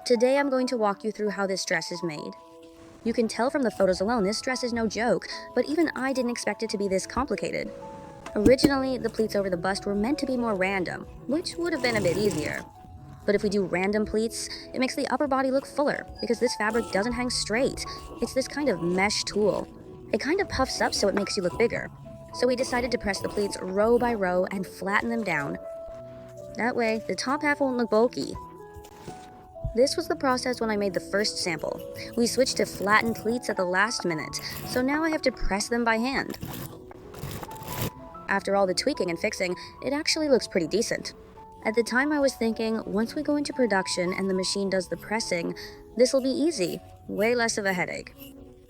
Today I'm going to walk you through how this dress is made. You can tell from the photos alone this dress is no joke, but even I didn't expect it to be this complicated. Originally, the pleats over the bust were meant to be more random, which would have been a bit easier. But if we do random pleats, it makes the upper body look fuller, because this fabric doesn't hang straight. It's this kind of mesh tulle. It kind of puffs up so it makes you look bigger. So we decided to press the pleats row by row and flatten them down. That way, the top half won't look bulky. This was the process when I made the first sample. We switched to flattened pleats at the last minute, so now I have to press them by hand. After all the tweaking and fixing, it actually looks pretty decent. At the time I was thinking, once we go into production and the machine does the pressing, this will be easy, way less of a headache.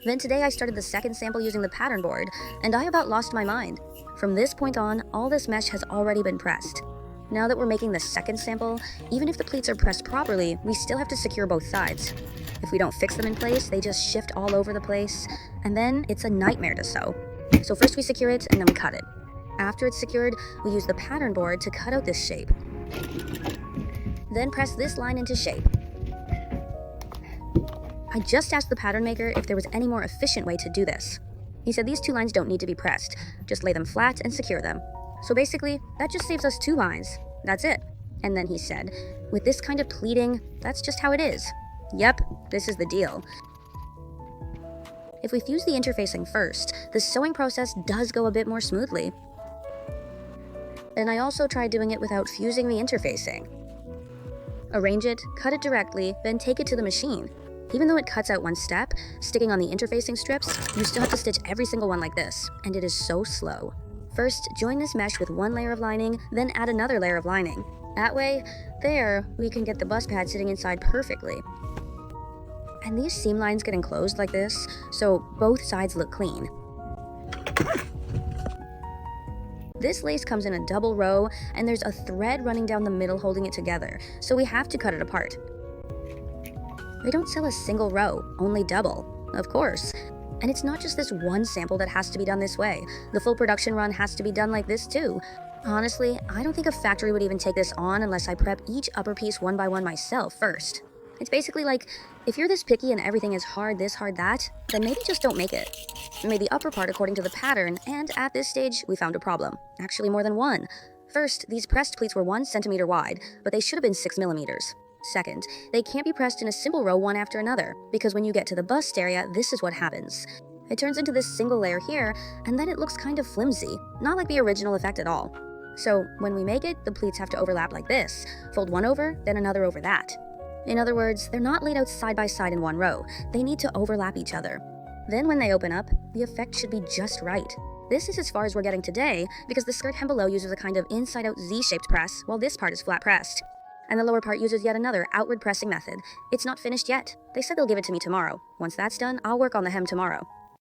Then today I started the second sample using the pattern board, and I about lost my mind. From this point on, all this mesh has already been pressed. Now that we're making the second sample, even if the pleats are pressed properly, we still have to secure both sides. If we don't fix them in place, they just shift all over the place, and then it's a nightmare to sew. So first we secure it, and then we cut it. After it's secured, we use the pattern board to cut out this shape. Then press this line into shape. I just asked the pattern maker if there was any more efficient way to do this. He said these two lines don't need to be pressed, just lay them flat and secure them. So basically, that just saves us 2 lines. That's it. And then he said, with this kind of pleating, that's just how it is. Yep, this is the deal. If we fuse the interfacing first, the sewing process does go a bit more smoothly. And I also tried doing it without fusing the interfacing. Arrange it, cut it directly, then take it to the machine. Even though it cuts out one step, sticking on the interfacing strips, you still have to stitch every single one like this, and it is so slow. First, join this mesh with 1 layer of lining, then add another layer of lining. That way, we can get the bust pad sitting inside perfectly. And these seam lines get enclosed like this, so both sides look clean. This lace comes in a double row, and there's a thread running down the middle holding it together, so we have to cut it apart. They don't sell a single row, only double, of course. And it's not just this one sample that has to be done this way. The full production run has to be done like this too. Honestly, I don't think a factory would even take this on unless I prep each upper piece one by one myself first. It's basically like, if you're this picky and everything is hard this, hard that, then maybe just don't make it. We made the upper part according to the pattern, and at this stage, we found a problem. Actually, more than one. First, these pressed pleats were 1 centimeter wide, but they should have been 6 millimeters. Second, they can't be pressed in a simple row one after another, because when you get to the bust area, this is what happens. It turns into this single layer here, and then it looks kind of flimsy, not like the original effect at all. So when we make it, the pleats have to overlap like this, fold one over, then another over that. In other words, they're not laid out side by side in one row, they need to overlap each other. Then when they open up, the effect should be just right. This is as far as we're getting today, because the skirt hem below uses a kind of inside-out Z-shaped press, while this part is flat pressed. And the lower part uses yet another outward pressing method. It's not finished yet. They said they'll give it to me tomorrow. Once that's done, I'll work on the hem tomorrow.